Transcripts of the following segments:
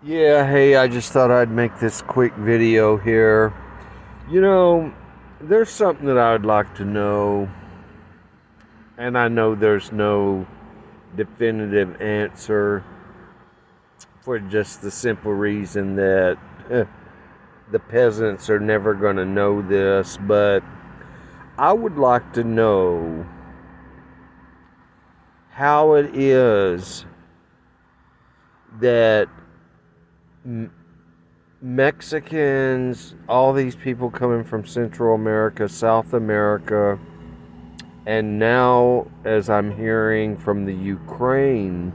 Yeah, hey, I just thought I'd make this quick video here. You know, there's something that I would like to know, and I know there's no definitive answer for just the simple reason that the peasants are never going to know this, but I would like to know how it is that Mexicans, all these people coming from Central America, South America, and now, as I'm hearing from the Ukraine,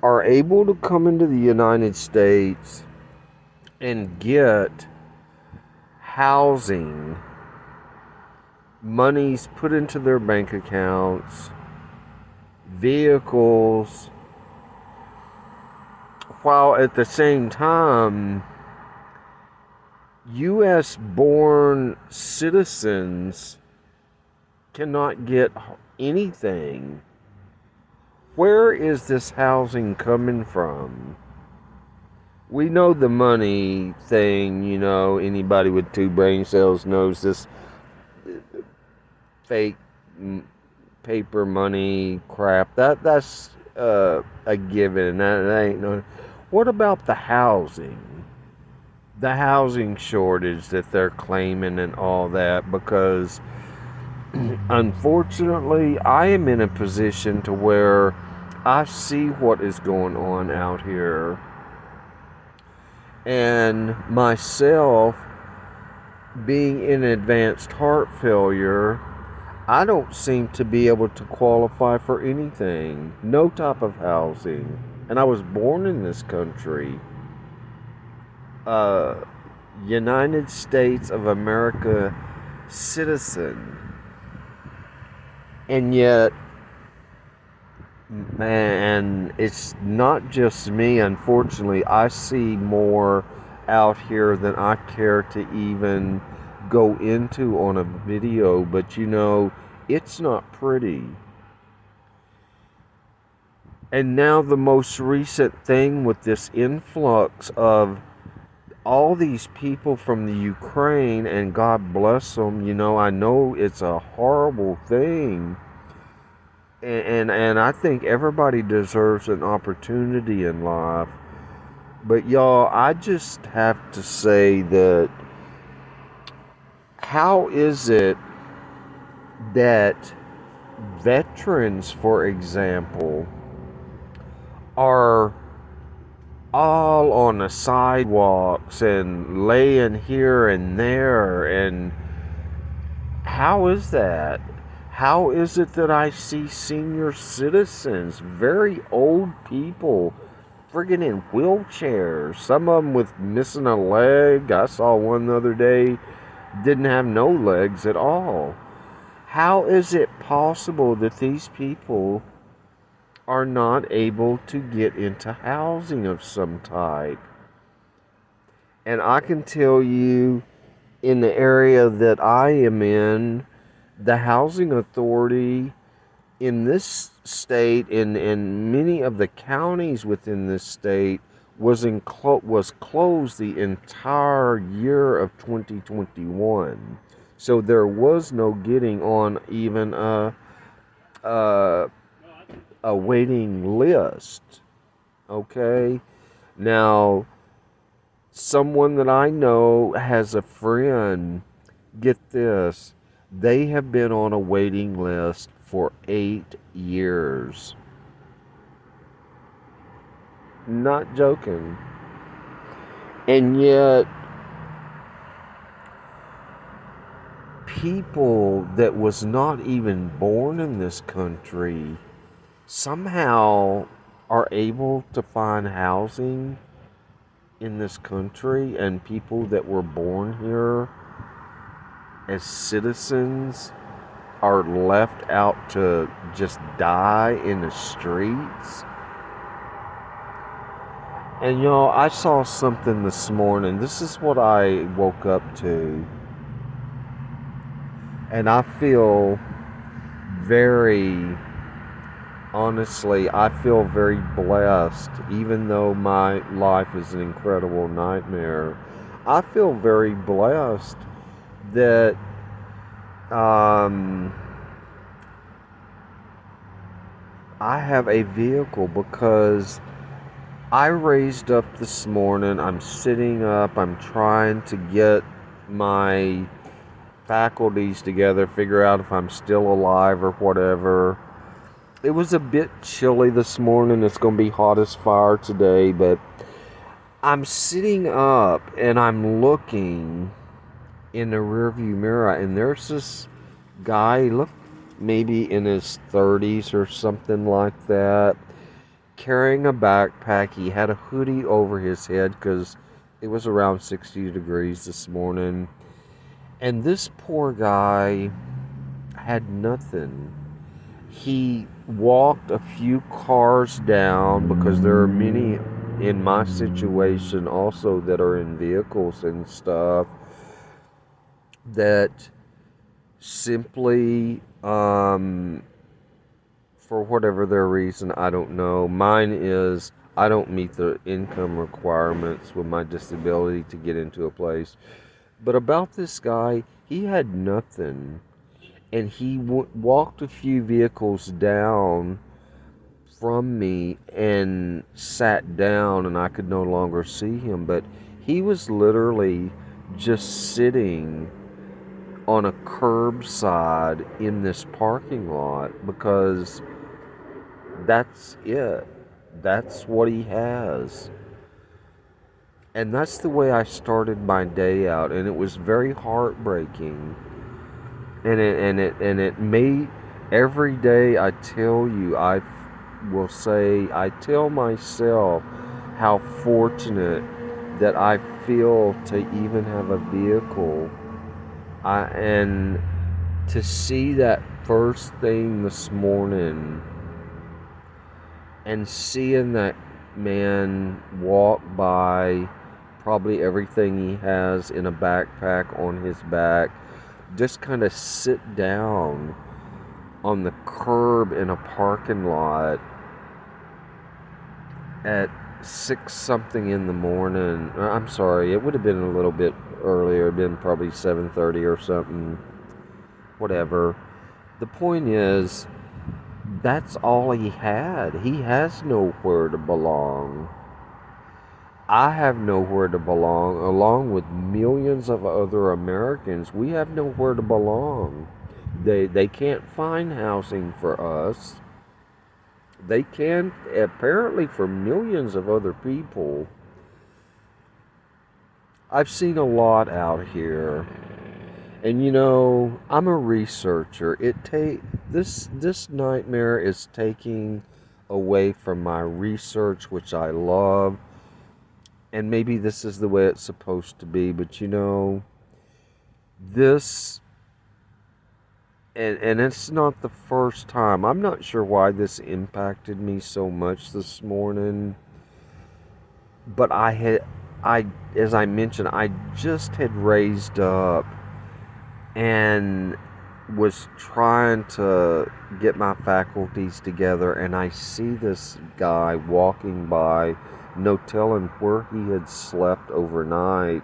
are able to come into the United States and get housing, monies put into their bank accounts, vehicles, while at the same time, U.S. born citizens cannot get anything. Where is this housing coming from? We know the money thing, anybody with two brain cells knows this fake paper money crap. That's a given. That ain't no. What about the housing? The housing shortage that they're claiming and all that, because unfortunately, I am in a position to where I see what is going on out here. And myself, being in advanced heart failure, I don't seem to be able to qualify for anything. No type of housing. And I was born in this country. United States of America citizen. And yet, man, it's not just me. Unfortunately, I see more out here than I care to even go into on a video. But it's not pretty. And now the most recent thing with this influx of all these people from the Ukraine, and God bless them, I know it's a horrible thing. And I think everybody deserves an opportunity in life. But y'all, I just have to say that how is it that veterans, for example, are all on the sidewalks and laying here and there? And how is that? How is it that I see senior citizens, very old people, friggin' in wheelchairs, some of them with missing a leg? I saw one the other day, didn't have no legs at all. How is it possible that these people are not able to get into housing of some type? And I can tell you, in the area that I am in, the housing authority in this state, in many of the counties within this state, was closed the entire year of 2021. So there was no getting on even a waiting list. Okay? Now, someone that I know has a friend, get this, they have been on a waiting list for 8 years. Not joking. And yet, people that was not even born in this country somehow are able to find housing in this country, and people that were born here as citizens are left out to just die in the streets. And I saw something this morning. This is what I woke up to. And I feel very honestly, I feel very blessed, even though my life is an incredible nightmare. I feel very blessed that um, I have a vehicle because I raised up this morning. I'm sitting up. I'm trying to get my faculties together, figure out if I'm still alive or whatever. It was a bit chilly this morning. It's going to be hot as fire today, but I'm sitting up and I'm looking in the rearview mirror, and there's this guy, look, maybe in his 30s or something like that, carrying a backpack. He had a hoodie over his head because it was around 60 degrees this morning. And this poor guy had nothing. He walked a few cars down because there are many in my situation also that are in vehicles and stuff that simply, for whatever their reason, I don't know. Mine is I don't meet the income requirements with my disability to get into a place. But about this guy, he had nothing. And he walked a few vehicles down from me and sat down, and I could no longer see him. But he was literally just sitting on a curbside in this parking lot because that's it. That's what he has. And that's the way I started my day out, and it was very heartbreaking. And it made every day I tell you, I will say, I tell myself how fortunate that I feel to even have a vehicle. And to see that first thing this morning and seeing that man walk by, probably everything he has in a backpack on his back, just kind of sit down on the curb in a parking lot at 6 something in the morning. I'm sorry, it would have been a little bit earlier, it'd been probably 7:30 or something, whatever. The point is, that's all he had. He has nowhere to belong. I have nowhere to belong, along with millions of other Americans. We have nowhere to belong. They can't find housing for us. They can, apparently, for millions of other people. I've seen a lot out here. And you know, I'm a researcher. This nightmare is taking away from my research, which I love. And maybe this is the way it's supposed to be, but you know, this and it's not the first time. I'm not sure why this impacted me so much this morning, but I as I mentioned, I just had raised up and was trying to get my faculties together, and I see this guy walking by, no telling where he had slept overnight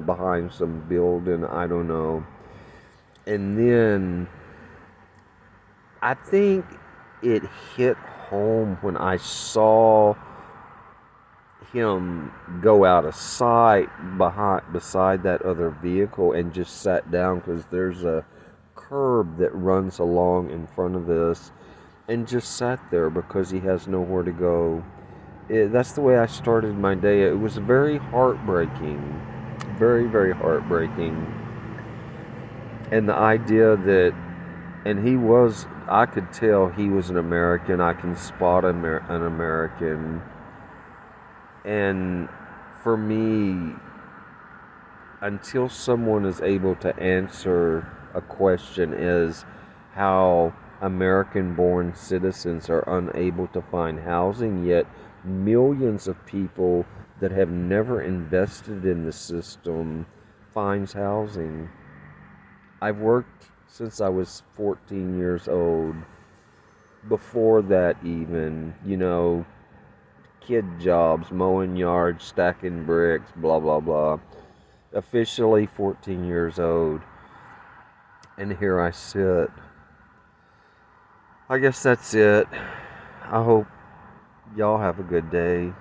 behind some building, I don't know. And then I think it hit home when I saw him go out of sight beside that other vehicle and just sat down, because there's a curb that runs along in front of this, and just sat there because he has nowhere to go. That's the way I started my day. It was very heartbreaking, very, very heartbreaking. And the idea that, and I could tell he was an American. I can spot an American. And for me, until someone is able to answer a question, is how American-born citizens are unable to find housing, yet millions of people that have never invested in the system finds housing. I've worked since I was 14 years old. before that, even, kid jobs, mowing yards, stacking bricks, blah, blah, blah. Officially 14 years old. And here I sit. I guess that's it. I hope y'all have a good day.